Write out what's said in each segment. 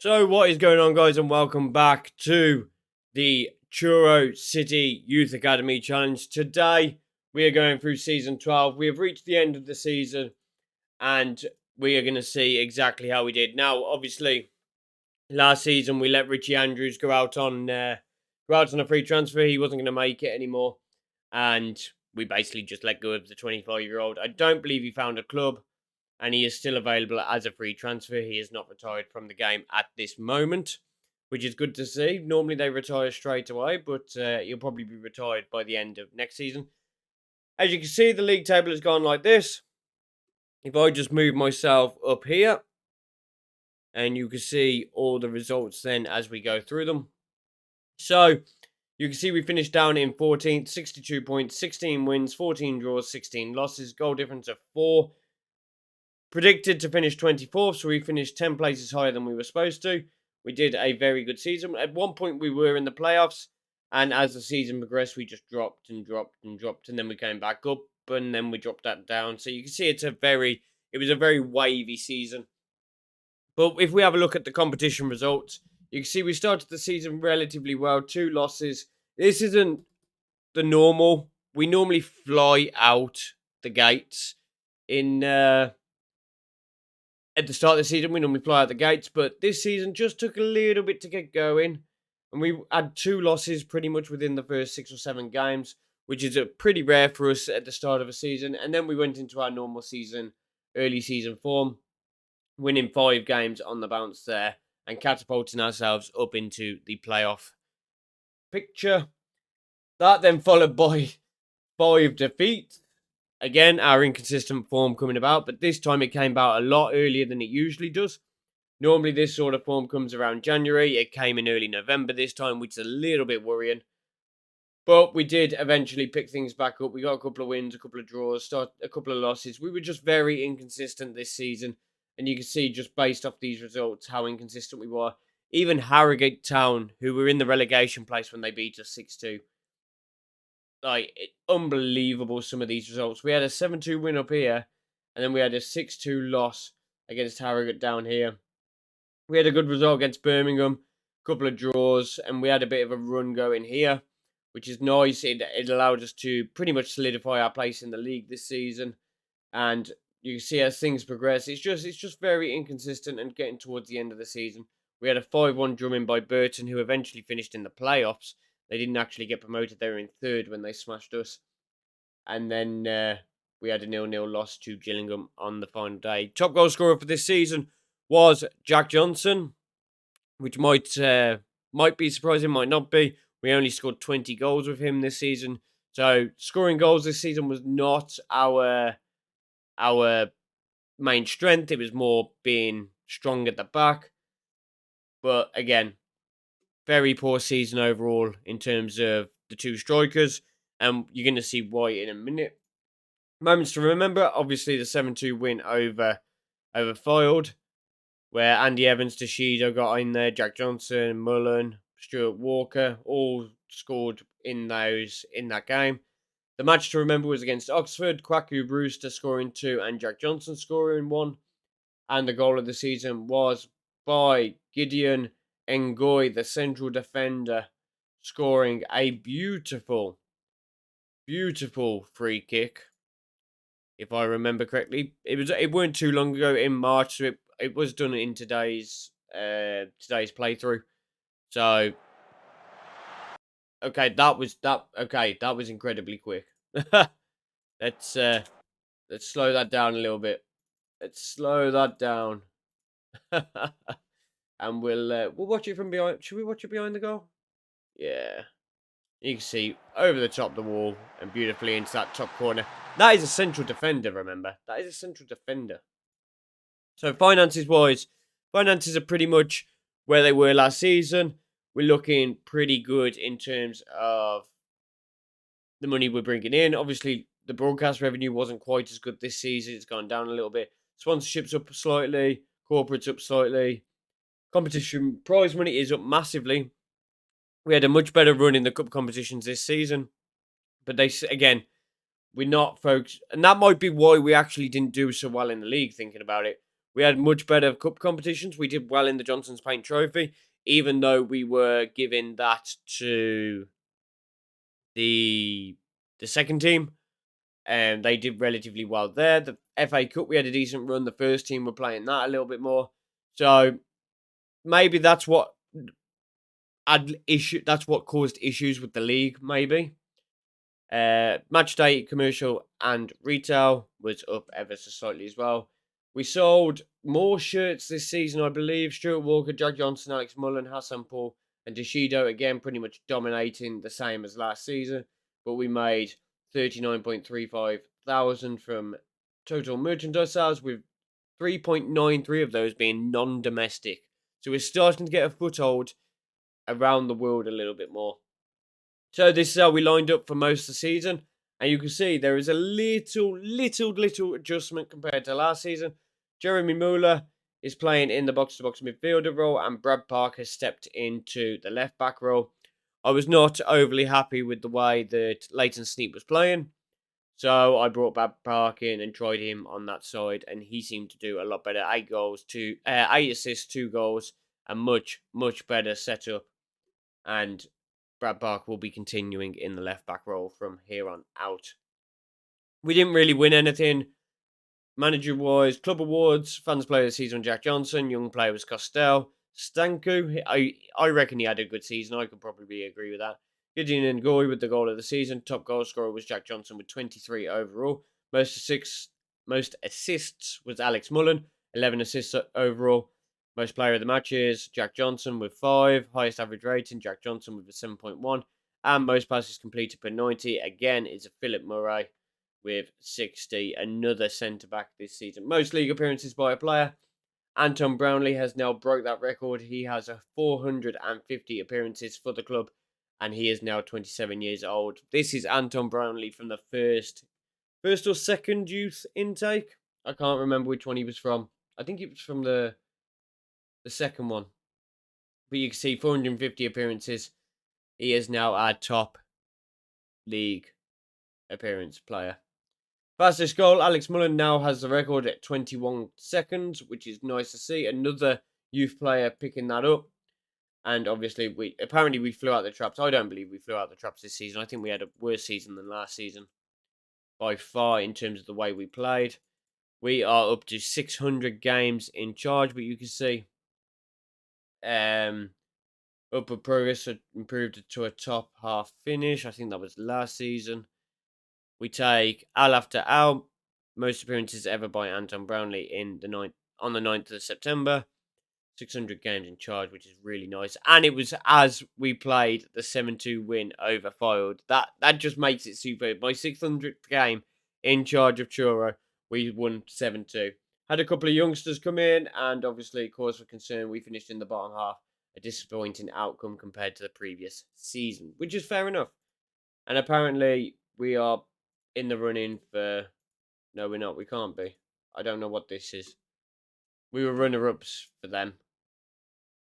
So what is going on, guys, and welcome back to the Truro City Youth Academy Challenge. Today we are going through season 12. We have reached the end of the season and we are going to see exactly how we did. Now, obviously, last season we let Richie Andrews go out on a free transfer. He wasn't going to make it anymore, and we basically just let go of the 25-year-old. I don't believe he found a club, and he is still available as a free transfer. He is not retired from the game at this moment, which is good to see. Normally they retire straight away, but he'll probably be retired by the end of next season. As you can see, the league table has gone like this. If I just move myself up here, and you can see all the results then as we go through them. So, you can see we finished down in 14th, 62 points, 16 wins, 14 draws, 16 losses, goal difference of 4. Predicted to finish 24th, so we finished 10 places higher than we were supposed to. We did a very good season. At one point, we were in the playoffs, and as the season progressed, we just dropped and dropped and dropped, and then we came back up, and then we dropped that down. So you can see it was a very wavy season. But if we have a look at the competition results, you can see we started the season relatively well. 2 losses. This isn't the normal. We normally fly out the gates at the start of the season. We normally fly out the gates, but this season just took a little bit to get going. And we had 2 losses pretty much within the first 6 or 7 games, which is pretty rare for us at the start of a season. And then we went into our normal season, early season form, winning 5 games on the bounce there and catapulting ourselves up into the playoff picture. That then followed by 5 defeats. Again, our inconsistent form coming about, but this time it came about a lot earlier than it usually does. Normally, this sort of form comes around January. It came in early November this time, which is a little bit worrying. But we did eventually pick things back up. We got a couple of wins, a couple of draws, a couple of losses. We were just very inconsistent this season. And you can see just based off these results how inconsistent we were. Even Harrogate Town, who were in the relegation place when they beat us 6-2. Unbelievable, some of these results. We had a 7-2 win up here, and then we had a 6-2 loss against Harrogate down here. We had a good result against Birmingham, a couple of draws, and we had a bit of a run going here, which is nice. It allowed us to pretty much solidify our place in the league this season. And you can see as things progress, it's just very inconsistent and getting towards the end of the season. We had a 5-1 drumming by Burton, who eventually finished in the playoffs. They didn't actually get promoted. They were in 3rd when they smashed us. And then we had a 0-0 loss to Gillingham on the final day. Top goal scorer for this season was Jack Johnson, which might be surprising, might not be. We only scored 20 goals with him this season. So scoring goals this season was not our main strength. It was more being strong at the back. But again, very poor season overall in terms of the 2 strikers. And you're going to see why in a minute. Moments to remember, obviously the 7-2 win over Fylde, where Andy Evans, Tashido got in there, Jack Johnson, Mullen, Stuart Walker, all scored in that game. The match to remember was against Oxford, Kwaku Brewster scoring 2 and Jack Johnson scoring 1. And the goal of the season was by Gideon Ngoy, the central defender, scoring a beautiful free kick. If I remember correctly, it weren't too long ago in March, so it was done in today's playthrough. So okay, that was incredibly quick. Let's slow that down a little bit. Let's slow that down. And we'll watch it from behind. Should we watch it behind the goal? Yeah. You can see over the top of the wall and beautifully into that top corner. That is a central defender, remember. That is a central defender. So finances-wise, finances are pretty much where they were last season. We're looking pretty good in terms of the money we're bringing in. Obviously, the broadcast revenue wasn't quite as good this season. It's gone down a little bit. Sponsorships up slightly. Corporates up slightly. Competition prize money is up massively. We had a much better run in the cup competitions this season. But we're not focused. And that might be why we actually didn't do so well in the league, thinking about it. We had much better cup competitions. We did well in the Johnson's Paint Trophy, even though we were giving that to the second team. And they did relatively well there. The FA Cup, we had a decent run. The first team were playing that a little bit more. So maybe that's what that's what caused issues with the league, maybe. Match day, commercial, and retail was up ever so slightly as well. We sold more shirts this season, I believe. Stuart Walker, Jack Johnson, Alex Mullen, Hassan Paul, and Deshido, again, pretty much dominating the same as last season. But we made 39.35 thousand from total merchandise sales, with 3.93 of those being non-domestic. So we're starting to get a foothold around the world a little bit more. So this is how we lined up for most of the season. And you can see there is a little adjustment compared to last season. Jeremy Muller is playing in the box-to-box midfielder role, and Brad Park has stepped into the left-back role. I was not overly happy with the way that Leighton Sneap was playing, so I brought Brad Park in and tried him on that side, and he seemed to do a lot better. 8 assists, 2 goals, a much better setup. And Brad Park will be continuing in the left-back role from here on out. We didn't really win anything manager-wise. Club awards, fans player of the season, Jack Johnson. Young player was Costello. Stanku, I reckon he had a good season. I could probably agree with that. Gideon Ngoy with the goal of the season. Top goal scorer was Jack Johnson with 23 overall. Most assists was Alex Mullen, 11 assists overall. Most player of the match is Jack Johnson with 5. Highest average rating, Jack Johnson with a 7.1. And most passes completed per 90, again, is a Philip Murray with 60. Another centre-back this season. Most league appearances by a player. Anton Brownlee has now broke that record. He has a 450 appearances for the club, and he is now 27 years old. This is Anton Brownlee from the first or second youth intake. I can't remember which one he was from. I think it was from the second one. But you can see 450 appearances. He is now our top league appearance player. Fastest goal, Alex Mullen now has the record at 21 seconds, which is nice to see. Another youth player picking that up. And obviously, we flew out the traps. I don't believe we flew out the traps this season. I think we had a worse season than last season by far in terms of the way we played. We are up to 600 games in charge, but you can see upward progress improved to a top half finish. I think that was last season. We take Al after Al, most appearances ever by Anton Brownlee on the 9th of September. 600 games in charge, which is really nice. And it was as we played the 7-2 win over Fylde. That just makes it super. My 600th game in charge of Truro, we won 7-2. Had a couple of youngsters come in, and obviously, cause for concern, we finished in the bottom half. A disappointing outcome compared to the previous season, which is fair enough. And apparently, we are in the running for... No, we're not. We can't be. I don't know what this is. We were runner-ups for them.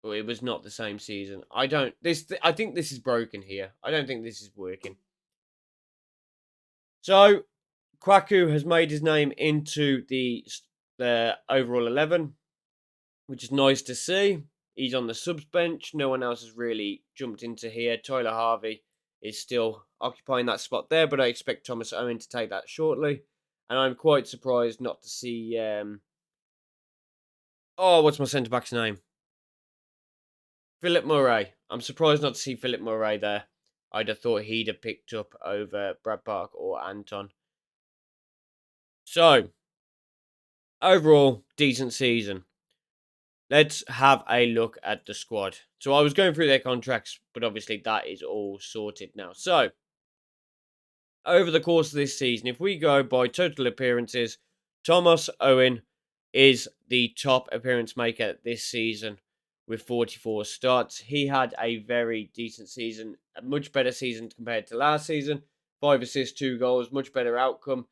But it was not the same season. I think this is broken here. I don't think this is working. So, Kwaku has made his name into the overall 11, which is nice to see. He's on the subs bench. No one else has really jumped into here. Tyler Harvey is still occupying that spot there, but I expect Thomas Owen to take that shortly. And I'm quite surprised not to see... what's my centre-back's name? Philip Murray. I'm surprised not to see Philip Murray there. I'd have thought he'd have picked up over Brad Park or Anton. So, overall, decent season. Let's have a look at the squad. So I was going through their contracts, but obviously that is all sorted now. So, over the course of this season, if we go by total appearances, Thomas Owen is the top appearance maker this season with 44 starts. He had a very decent season, a much better season compared to last season. 5 assists, 2 goals, much better outcome.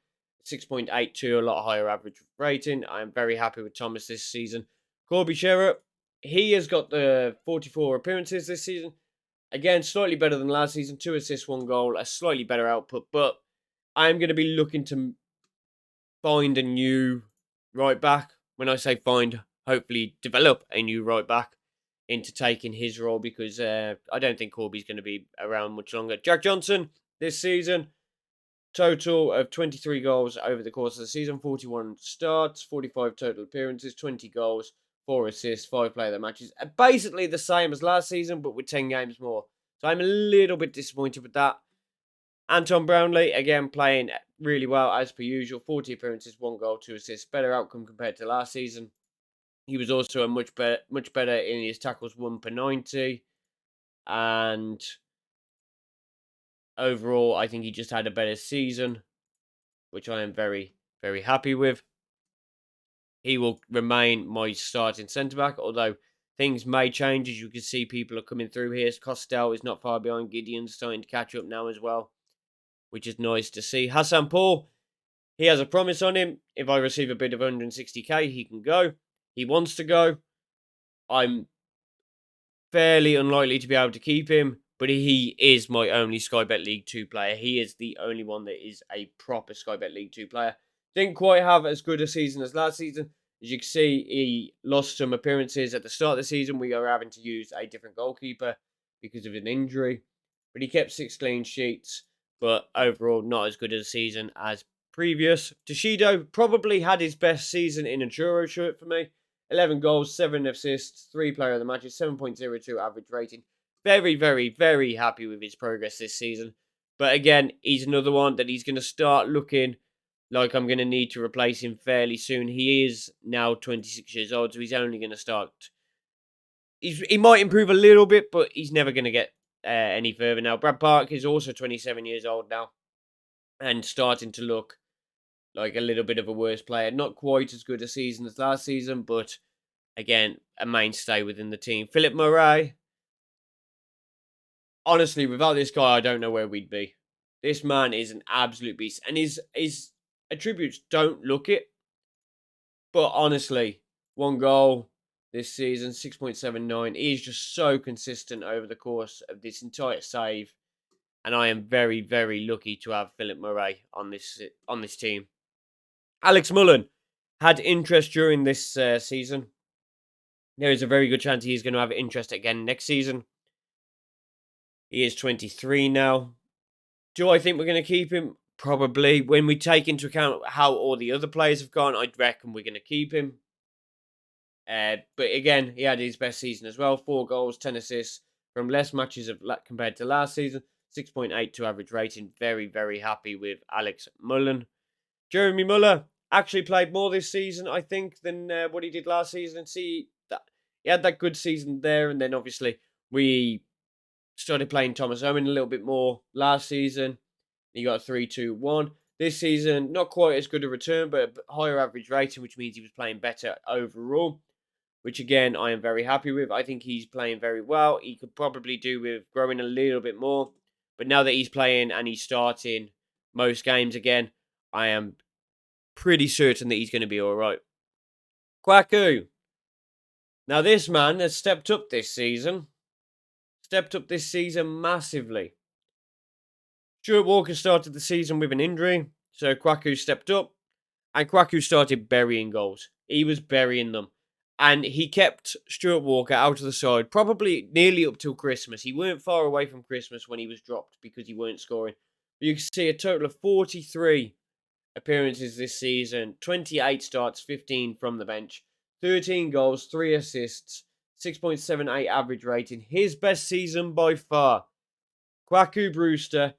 6.82, a lot higher average rating. I am very happy with Thomas this season. Corby Shearer, he has got the 44 appearances this season. Again, slightly better than last season. 2 assists, 1 goal, a slightly better output. But I'm going to be looking to find a new right back. when I say find, hopefully develop a new right back into taking his role, because I don't think Corby's going to be around much longer. Jack Johnson this season, total of 23 goals over the course of the season, 41 starts, 45 total appearances, 20 goals, 4 assists, 5 player of the matches. Basically the same as last season, but with 10 games more. So I'm a little bit disappointed with that. Anton Brownlee, again, playing really well as per usual. 40 appearances, 1 goal, 2 assists. Better outcome compared to last season. He was also a much better in his tackles 1 per 90. And overall, I think he just had a better season, which I am very, very happy with. He will remain my starting centre-back, although things may change. As you can see, people are coming through here. Costello is not far behind. Gideon's starting to catch up now as well, which is nice to see. Hassan Paul, he has a promise on him. If I receive a bid of 160k, he can go. He wants to go. I'm fairly unlikely to be able to keep him, but he is my only Sky Bet League 2 player. He is the only one that is a proper Sky Bet League 2 player. Didn't quite have as good a season as last season. As you can see, he lost some appearances at the start of the season. We are having to use a different goalkeeper because of an injury. But he kept 6 clean sheets, but overall not as good a season as previous. Toshido probably had his best season in a Truro shirt for me. 11 goals, 7 assists, 3 player of the matches, 7.02 average rating. Very, very, very happy with his progress this season. But again, he's another one that he's going to start looking like I'm going to need to replace him fairly soon. He is now 26 years old, so he's only going to start. He might improve a little bit, but he's never going to get any further now. Brad Park is also 27 years old now and starting to look like a little bit of a worse player. Not quite as good a season as last season, but again, a mainstay within the team. Philip Murray. Honestly, without this guy, I don't know where we'd be. This man is an absolute beast. And his attributes don't look it. But honestly, 1 goal this season, 6.79. He is just so consistent over the course of this entire save. And I am very, very lucky to have Philip Murray on this team. Alex Mullen had interest during this season. There is a very good chance he's going to have interest again next season. He is 23 now. Do I think we're going to keep him? Probably. When we take into account how all the other players have gone, I'd reckon we're going to keep him. But again, he had his best season as well. 4 goals, 10 assists from less matches compared to last season. 6.82 average rating. Very, very happy with Alex Mullen. Jeremy Muller actually played more this season, I think, than what he did last season. See, that he had that good season there, and then obviously we started playing Thomas Owen a little bit more last season. He got a 3-2-1. This season, not quite as good a return, but a higher average rating, which means he was playing better overall, which again, I am very happy with. I think he's playing very well. He could probably do with growing a little bit more, but now that he's playing and he's starting most games again, I am pretty certain that he's going to be all right. Kwaku. Now, this man has stepped up this season. Stepped up this season massively. Stuart Walker started the season with an injury, so Kwaku stepped up, and Kwaku started burying goals. He was burying them, and he kept Stuart Walker out of the side, probably nearly up till Christmas. He weren't far away from Christmas when he was dropped because he weren't scoring. But you can see a total of 43 appearances this season, 28 starts, 15 from the bench, 13 goals, 3 assists, 6.78 average rating. His best season by far. Kwaku Brewster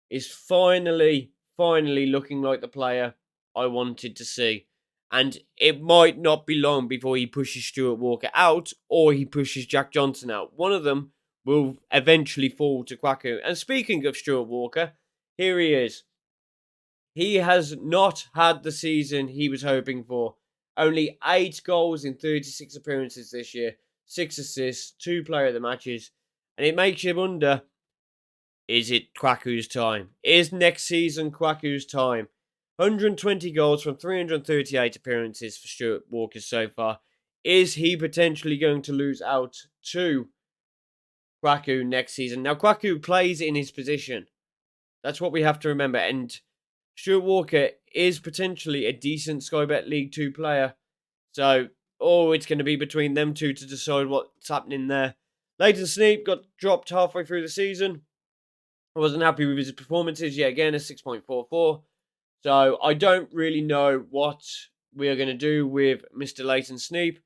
is finally looking like the player I wanted to see. And it might not be long before he pushes Stuart Walker out or he pushes Jack Johnson out. One of them will eventually fall to Kwaku. And speaking of Stuart Walker, here he is. He has not had the season he was hoping for. Only 8 goals in 36 appearances this year. 6 assists, 2 player of the matches. And it makes you wonder, is it Kwaku's time? Is next season Kwaku's time? 120 goals from 338 appearances for Stuart Walker so far. Is he potentially going to lose out to Kwaku next season? Now, Kwaku plays in his position. That's what we have to remember. And Stuart Walker is potentially a decent Sky Bet League 2 player. So, it's going to be between them two to decide what's happening there. Leighton Sneap got dropped halfway through the season. I wasn't happy with his performances yet again, a 6.44. So I don't really know what we are going to do with Mr. Leighton Sneap,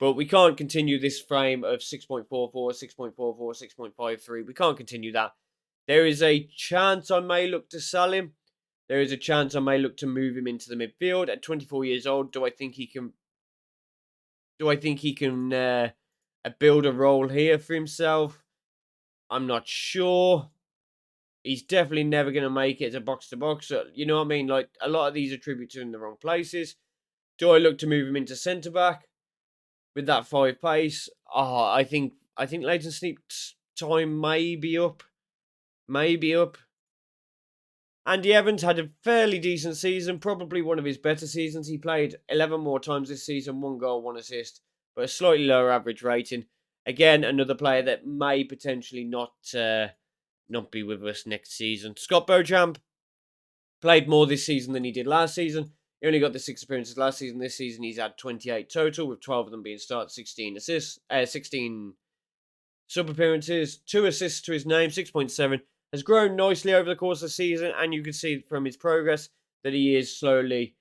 but we can't continue this frame of 6.44, 6.44, 6.53. We can't continue that. There is a chance I may look to sell him. There is a chance I may look to move him into the midfield. At 24 years old, do I think he can build a role here for himself? I'm not sure. He's definitely never going to make it as a box-to-box. You know what I mean? Like, a lot of these attributes are in the wrong places. Do I look to move him into centre-back with that 5 pace? I think Leighton Sneap's time may be up. Maybe up. Andy Evans had a fairly decent season, probably one of his better seasons. He played 11 more times this season, 1 goal, 1 assist, but a slightly lower average rating. Again, another player that may potentially not be with us next season. Scott Beauchamp played more this season than he did last season. He only got the 6 appearances last season. This season, he's had 28 total, with 12 of them being starts, 16 assists, 16 sub appearances, 2 assists to his name, 6.7. Has grown nicely over the course of the season, and you can see from his progress that he is slowly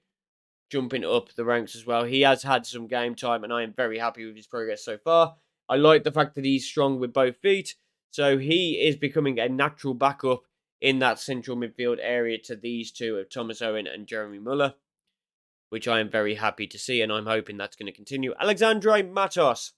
jumping up the ranks as well. He has had some game time, and I am very happy with his progress so far. I like the fact that he's strong with both feet, so he is becoming a natural backup in that central midfield area to these two of Thomas Owen and Jeremy Muller, which I am very happy to see, and I'm hoping that's going to continue. Alexandre Matos,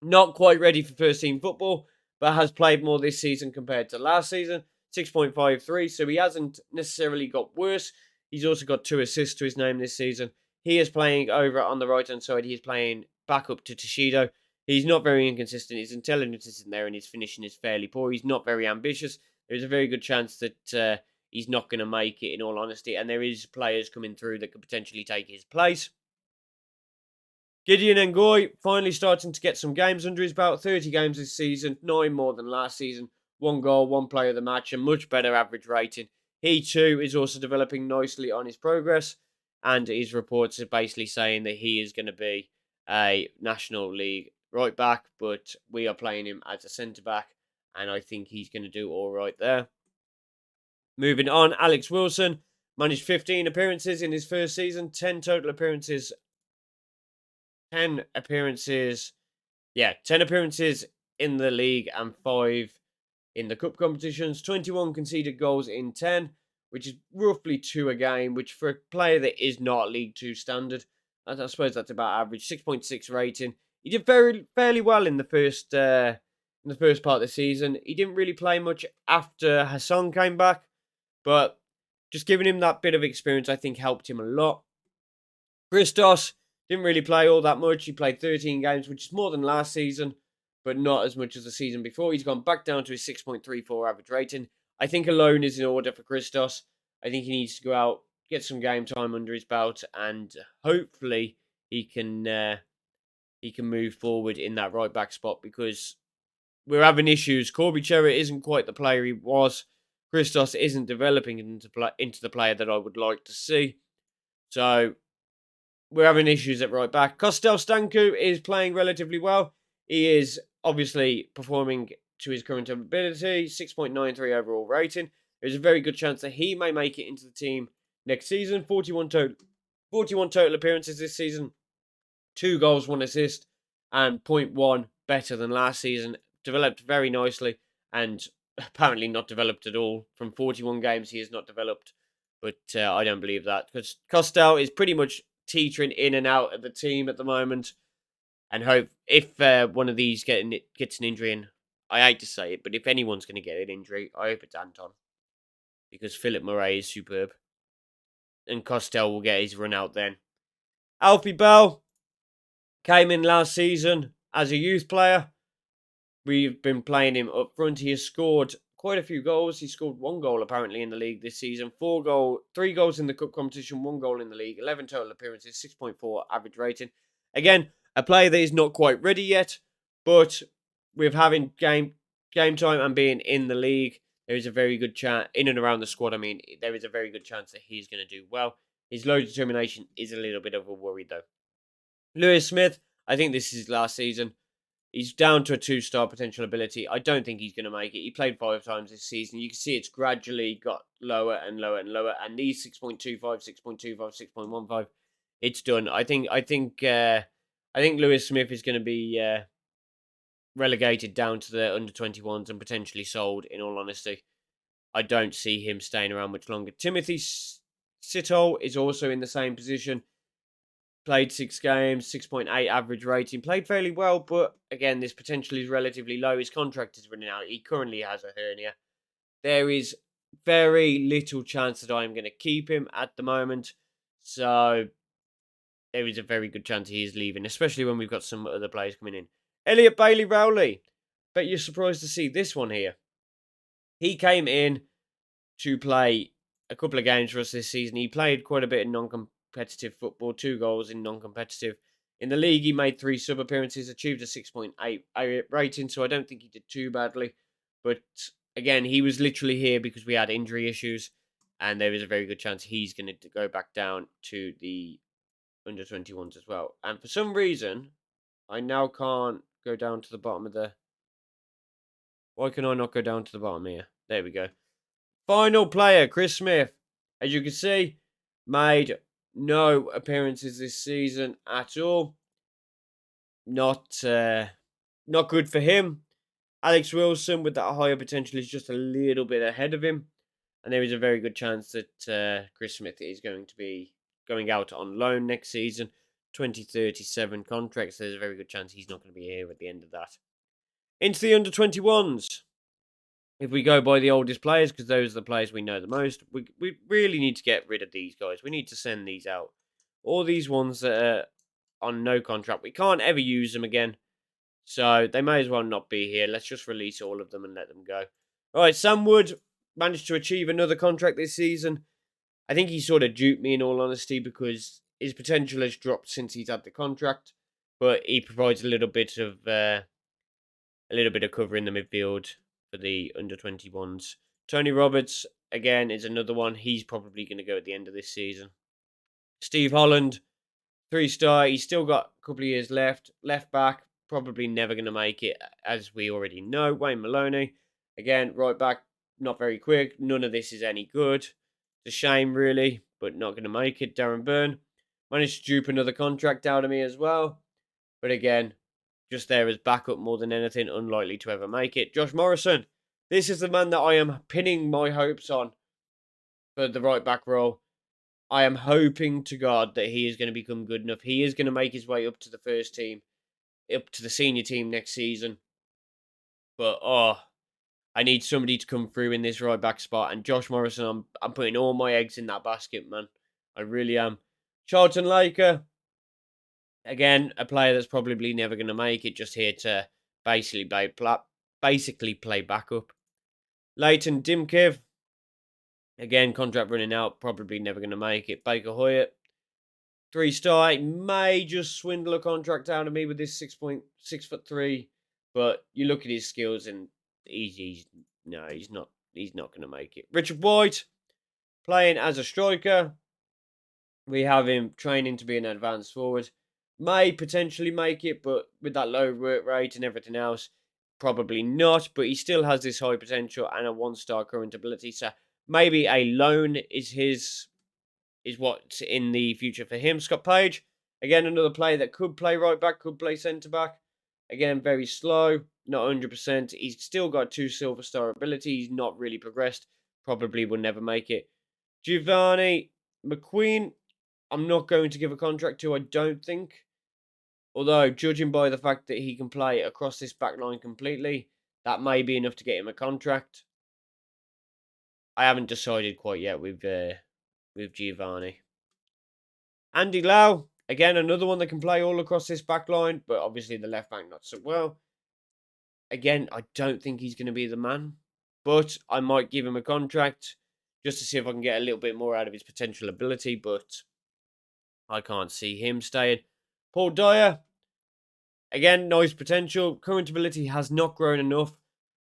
not quite ready for first team football, but has played more this season compared to last season. 6.53, so he hasn't necessarily got worse. He's also got 2 assists to his name this season. He is playing over on the right-hand side. He's playing back up to Toshido. He's not very inconsistent. His intelligence isn't there, and his finishing is fairly poor. He's not very ambitious. There's a very good chance that he's not going to make it, in all honesty, and there is players coming through that could potentially take his place. Gideon Ngoy finally starting to get some games under his belt. 30 games this season, 9 more than last season. 1 goal, 1 player of the match, a much better average rating. He too is also developing nicely on his progress, and his reports are basically saying that he is going to be a National League right back, but we are playing him as a centre back, and I think he's going to do all right there. Moving on, Alex Wilson managed 15 appearances in his first season, 10 total appearances 10 appearances. 10 appearances in the league and 5 in the cup competitions. 21 conceded goals in 10, which is roughly 2 a game, which for a player that is not League 2 standard, I suppose that's about average. 6.6 rating. He did fairly well in the first part of the season. He didn't really play much after Hassan came back, but just giving him that bit of experience, I think, helped him a lot. Christos didn't really play all that much. He played 13 games, which is more than last season, but not as much as the season before. He's gone back down to his 6.34 average rating. I think a loan is in order for Christos. I think he needs to go out, get some game time under his belt, and hopefully he can move forward in that right back spot, because we're having issues. Corby Cherry isn't quite the player he was. Christos isn't developing into the player that I would like to see. So we're having issues at right back. Kostel Stanku is playing relatively well. He is obviously performing to his current ability. 6.93 overall rating. There's a very good chance that he may make it into the team next season. 41 total appearances this season. 2 goals, 1 assist, and 0.1 better than last season. Developed very nicely, and apparently not developed at all. From 41 games, he has not developed. But I don't believe that, because Kostel is pretty much teetering in and out of the team at the moment. And hope if one of these gets an injury, and I hate to say it, but if anyone's going to get an injury, I hope it's Anton, because Philip Murray is superb, and Kostel will get his run out then. Alfie Bell came in last season as a youth player. We've been playing him up front. He has scored quite a few goals. He scored 1 goal apparently in the league this season. 3 goals in the cup competition, 1 goal in the league. 11 total appearances, 6.4 average rating. Again, a player that is not quite ready yet, but with having game time and being in the league, there is a very good chance, in and around the squad, there is a very good chance that he's going to do well. His low determination is a little bit of a worry though. Lewis Smith, I think this is his last season. He's down to a 2-star potential ability. I don't think he's going to make it. He played 5 times this season. You can see it's gradually got lower and lower and lower. And these 6.25, 6.25, 6.15, it's done. I think Lewis Smith is going to be relegated down to the under-21s and potentially sold, in all honesty. I don't see him staying around much longer. Timothy Sitol is also in the same position. Played 6 games, 6.8 average rating. Played fairly well, but again, this potential is relatively low. His contract is running out. He currently has a hernia. There is very little chance that I'm going to keep him at the moment. So there is a very good chance he is leaving, especially when we've got some other players coming in. Elliot Bailey-Rowley. Bet you're surprised to see this one here. He came in to play a couple of games for us this season. He played quite a bit in non-competitive football, 2 goals in non-competitive. In the league, he made 3 sub-appearances, achieved a 6.8 rating, so I don't think he did too badly. But again, he was literally here because we had injury issues, and there is a very good chance he's going to go back down to the under-21s as well. And for some reason, I now can't go down to the bottom of the... Why can I not go down to the bottom here? There we go. Final player, Chris Smith. As you can see, made no appearances this season at all. Not good for him. Alex Wilson, with that higher potential, is just a little bit ahead of him. And there is a very good chance that Chris Smith is going to be going out on loan next season. 2037 contracts. There's a very good chance he's not going to be here at the end of that. Into the under-21s. If we go by the oldest players, because those are the players we know the most, we really need to get rid of these guys. We need to send these out. All these ones that are on no contract, we can't ever use them again. So they may as well not be here. Let's just release all of them and let them go. All right, Sam Wood managed to achieve another contract this season. I think he sort of duped me, in all honesty, because his potential has dropped since he's had the contract. But he provides a little bit of cover in the midfield for the under-21s. Tony Roberts, again, is another one. He's probably going to go at the end of this season. Steve Holland, 3-star. He's still got a couple of years left. Left back, probably never going to make it, as we already know. Wayne Maloney, again, right back, not very quick. None of this is any good. It's a shame, really, but not going to make it. Darren Byrne managed to dupe another contract out of me as well. But again, just there as backup more than anything, unlikely to ever make it. Josh Morrison. This is the man that I am pinning my hopes on for the right back role. I am hoping to God that he is going to become good enough. He is going to make his way up to the first team, up to the senior team next season. But, I need somebody to come through in this right back spot. And Josh Morrison, I'm putting all my eggs in that basket, man. I really am. Charlton Laker. Again, a player that's probably never going to make it, just here to basically play backup. Leighton Dimkiv. Again, contract running out, probably never going to make it. Baker Hoyt, 3-star. He may just swindle a contract out of me with this 6'3", but you look at his skills and he's not going to make it. Richard White, playing as a striker. We have him training to be an advanced forward. May potentially make it, but with that low work rate and everything else, probably not. But he still has this high potential and a 1-star current ability. So maybe a loan is what's in the future for him. Scott Page, again, another player that could play right back, could play centre back. Again, very slow, not 100%. He's still got 2 silver star ability. He's not really progressed. Probably will never make it. Giovanni McQueen, I'm not going to give a contract to, I don't think. Although, judging by the fact that he can play across this back line completely, that may be enough to get him a contract. I haven't decided quite yet with Giovanni. Andy Lau, again, another one that can play all across this back line, but obviously the left back not so well. Again, I don't think he's going to be the man, but I might give him a contract just to see if I can get a little bit more out of his potential ability, but I can't see him staying. Paul Dyer, again, nice potential. Current ability has not grown enough,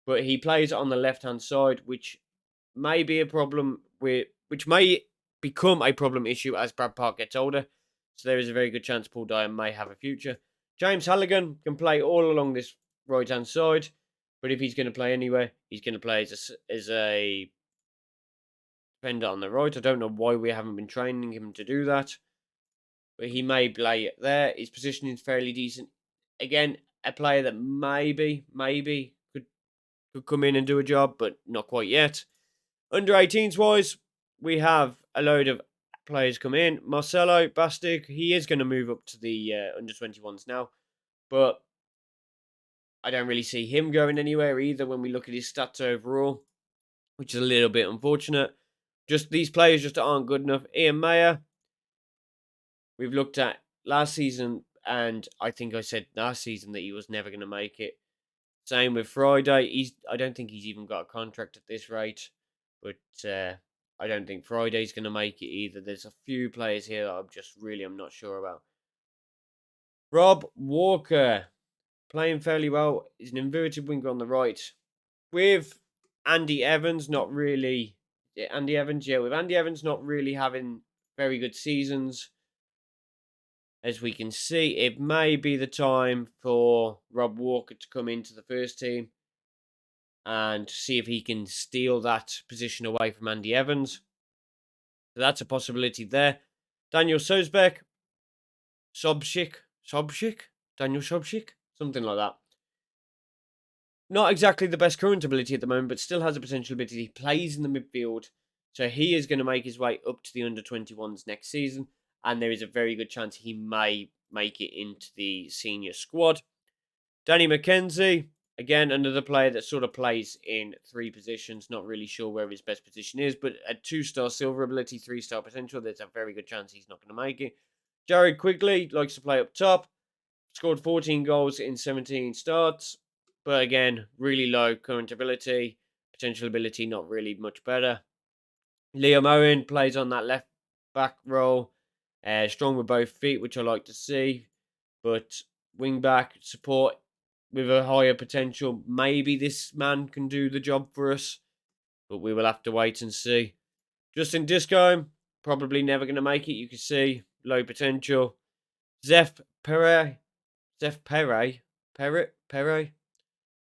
but he plays on the left-hand side, which may be a problem which may become a problem issue as Brad Park gets older. So there is a very good chance Paul Dyer may have a future. James Halligan can play all along this right-hand side. But if he's going to play anywhere, he's going to play as a defender on the right. I don't know why we haven't been training him to do that. But he may play it there. His positioning is fairly decent. Again, a player that maybe could come in and do a job, but not quite yet. Under 18s wise, we have a load of players come in. Marcelo Bastig, he is going to move up to the under 21s now, but I don't really see him going anywhere either when we look at his stats overall, which is a little bit unfortunate. Just these players just aren't good enough. Ian Mayer, we've looked at last season, and I think I said last season that he was never going to make it. Same with Friday. I don't think he's even got a contract at this rate, but I don't think Friday's going to make it either. There's a few players here that I'm not sure about. Rob Walker, playing fairly well. He's an inverted winger on the right. With Andy Evans, not really. With Andy Evans not really having very good seasons. As we can see, it may be the time for Rob Walker to come into the first team and see if he can steal that position away from Andy Evans. So that's a possibility there. Daniel Sobchik, Daniel Sobchik, something like that. Not exactly the best current ability at the moment, but still has a potential ability. He plays in the midfield, so he is going to make his way up to the under-21s next season, and there is a very good chance he may make it into the senior squad. Danny McKenzie, again, another player that sort of plays in three positions. Not really sure where his best position is, but a 2-star silver ability, 3-star potential. There's a very good chance he's not going to make it. Jared Quigley likes to play up top. Scored 14 goals in 17 starts. But again, really low current ability. Potential ability, not really much better. Liam Owen plays on that left back role. Strong with both feet, which I like to see. But wing back support with a higher potential. Maybe this man can do the job for us. But we will have to wait and see. Justin Disco, probably never going to make it. You can see low potential. Zef Perret,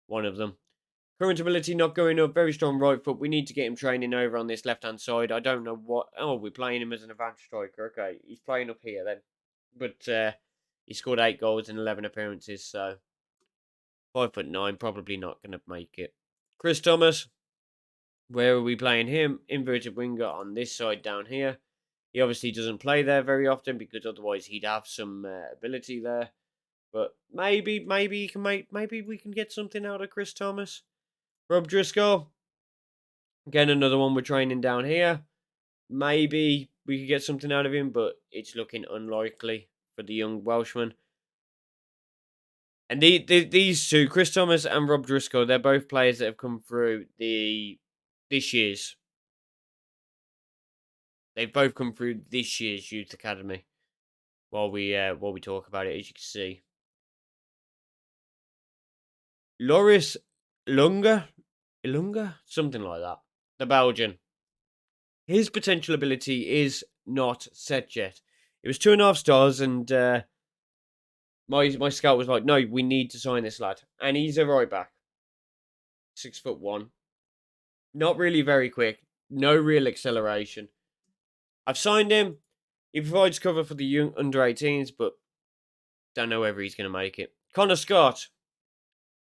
one of them. Current ability not going up, very strong right foot. We need to get him training over on this left-hand side. I don't know what... Oh, we're playing him as an advanced striker. Okay, he's playing up here then. But he scored 8 goals in 11 appearances, so 5'9", probably not going to make it. Chris Thomas, where are we playing him? Inverted winger on this side down here. He obviously doesn't play there very often because otherwise he'd have some ability there. But maybe he can maybe we can get something out of Chris Thomas. Rob Driscoll, again another one we're training down here. Maybe we could get something out of him, but it's looking unlikely for the young Welshman. And these two, Chris Thomas and Rob Driscoll, they're both players that have come through this year's. They've both come through this year's youth academy. While we talk about it, as you can see, Loris Ilunga, something like that. The Belgian. His potential ability is not set yet. It was 2.5 stars, and my scout was like, "No, we need to sign this lad." And he's a right back, 6'1", not really very quick, no real acceleration. I've signed him. He provides cover for the young under 18s, but don't know whether he's going to make it. Connor Scott.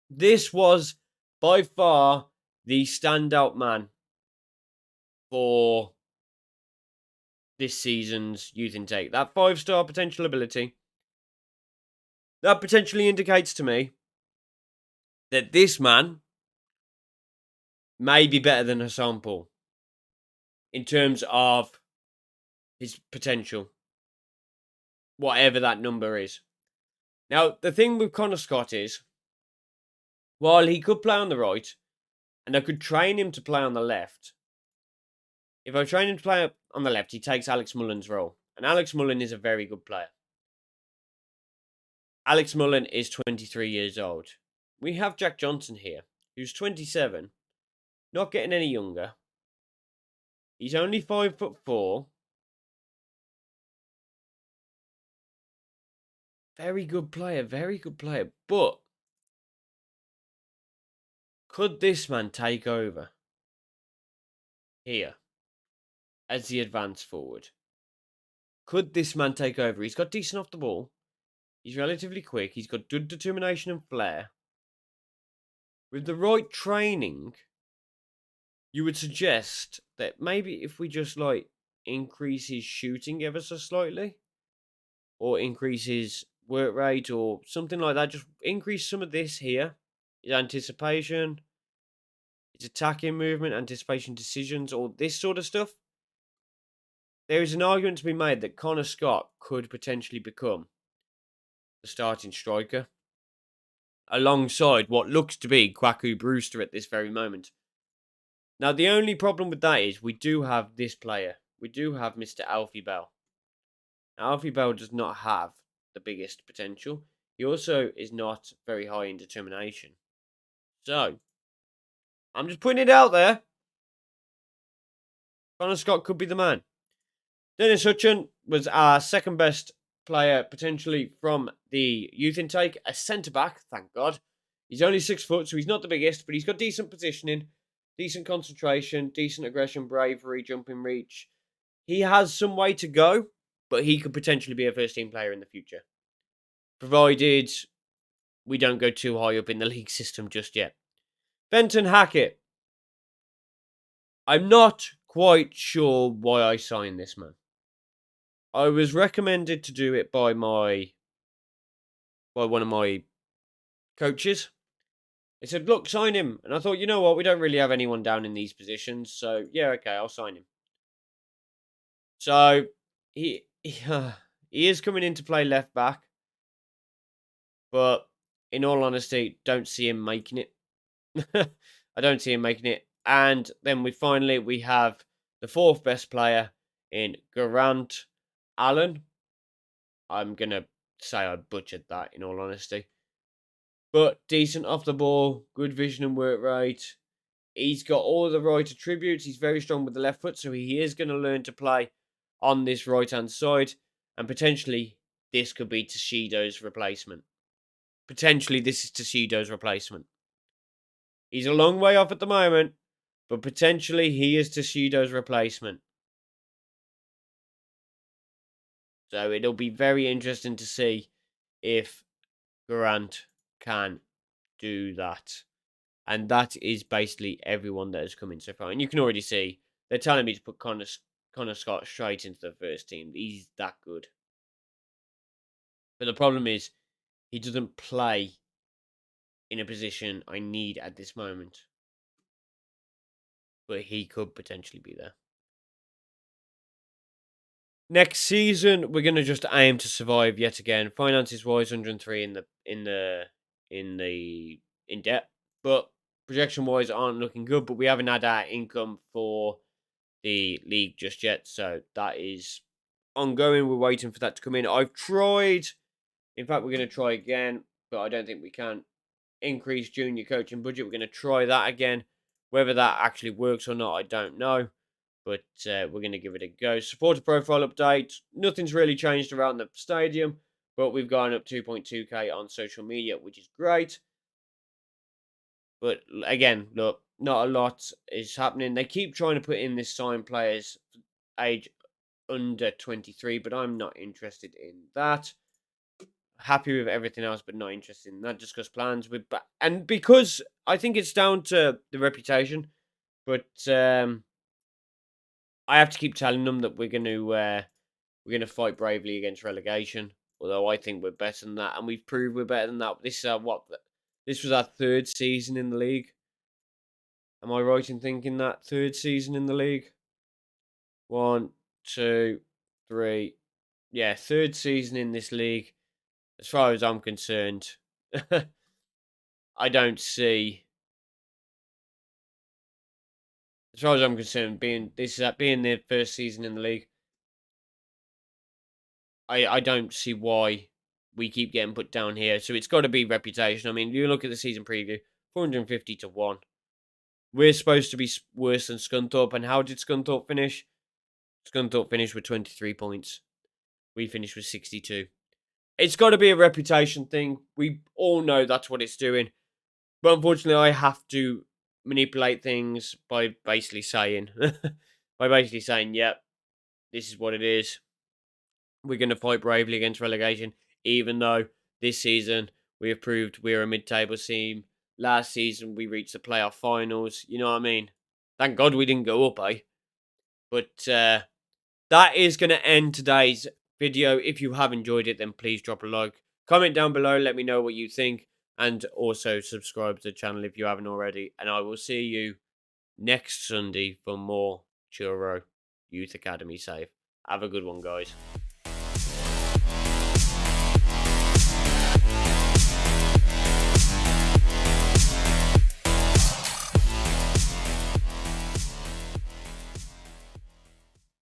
This was by far the standout man for this season's youth intake. That 5-star potential ability, that potentially indicates to me that this man may be better than Hassan Paul in terms of his potential, whatever that number is. Now, the thing with Connor Scott is, while he could play on the right, and I could train him to play on the left, if I train him to play on the left, he takes Alex Mullen's role. And Alex Mullen is a very good player. Alex Mullen is 23 years old. We have Jack Johnson here, who's 27, not getting any younger. He's only 5'4", Very good player, very good player. But could this man take over here as the advance forward? Could this man take over? He's got decent off the ball. He's relatively quick. He's got good determination and flair. With the right training, you would suggest that maybe if we just like increase his shooting ever so slightly, or increase his work rate, or something like that, just increase some of this here. His anticipation, his attacking movement, anticipation decisions, all this sort of stuff. There is an argument to be made that Connor Scott could potentially become the starting striker alongside what looks to be Kwaku Brewster at this very moment. Now, the only problem with that is we do have this player. We do have Mr. Alfie Bell. Now, Alfie Bell does not have the biggest potential. He also is not very high in determination. So, I'm just putting it out there. Connor Scott could be the man. Dennis Hutchin was our second best player potentially from the youth intake. A centre-back, thank God. He's only 6 foot, so he's not the biggest, but he's got decent positioning, decent concentration, decent aggression, bravery, jumping reach. He has some way to go, but he could potentially be a first-team player in the future. Provided we don't go too high up in the league system just yet. Fenton Hackett. I'm not quite sure why I signed this man. I was recommended to do it by one of my coaches. They said, look, sign him. And I thought, you know what? We don't really have anyone down in these positions. So, yeah, okay, I'll sign him. So, he is coming in to play left back. But, in all honesty, don't see him making it. I don't see him making it. And then we have the fourth best player in Garant Allen. I'm going to say I butchered that, in all honesty. But decent off the ball, good vision and work rate. He's got all the right attributes. He's very strong with the left foot, so he is going to learn to play on this right-hand side. And potentially, this could be Toshido's replacement. Potentially, this is Toshido's replacement. He's a long way off at the moment, but potentially he is Toshido's replacement. So it'll be very interesting to see if Grant can do that. And that is basically everyone that has come in so far. And you can already see they're telling me to put Connor Scott straight into the first team. He's that good. But the problem is he doesn't play in a position I need at this moment. But he could potentially be there. Next season, we're gonna just aim to survive yet again. Finances wise, 103 in debt, but projection wise aren't looking good. But we haven't had our income for the league just yet, so that is ongoing. We're waiting for that to come in. I've tried. In fact, we're gonna try again, but I don't think we can increase junior coaching budget. We're gonna try that again. Whether that actually works or not, I don't know. But we're going to give it a go. Supporter profile update. Nothing's really changed around the stadium, but we've gone up 2.2k on social media, which is great. But again, look, not a lot is happening. They keep trying to put in this sign players age under 23, but I'm not interested in that. Happy with everything else, but not interested in that. Discuss plans with, and because I think it's down to the reputation, but I have to keep telling them that we're gonna fight bravely against relegation. Although I think we're better than that, and we've proved we're better than that. This was our third season in the league. Am I right in thinking that third season in the league? 1, 2, 3. Yeah, third season in this league. As far as I'm concerned, I don't see. As far as I'm concerned, being the first season in the league, I don't see why we keep getting put down here. So it's got to be reputation. I mean, you look at the season preview, 450 to 1. We're supposed to be worse than Scunthorpe. And how did Scunthorpe finish? Scunthorpe finished with 23 points. We finished with 62. It's got to be a reputation thing. We all know that's what it's doing. But unfortunately, I have to manipulate things by basically saying, yep, this is what it is. We're going to fight bravely against relegation, even though this season we have proved we're a mid-table team. Last season we reached the playoff finals. You know what I mean? Thank God we didn't go up, eh? But that is going to end today's video. If you have enjoyed it, then please drop a like. Comment down below, let me know what you think. And also subscribe to the channel if you haven't already. And I will see you next Sunday for more Truro Youth Academy Save. Have a good one, guys.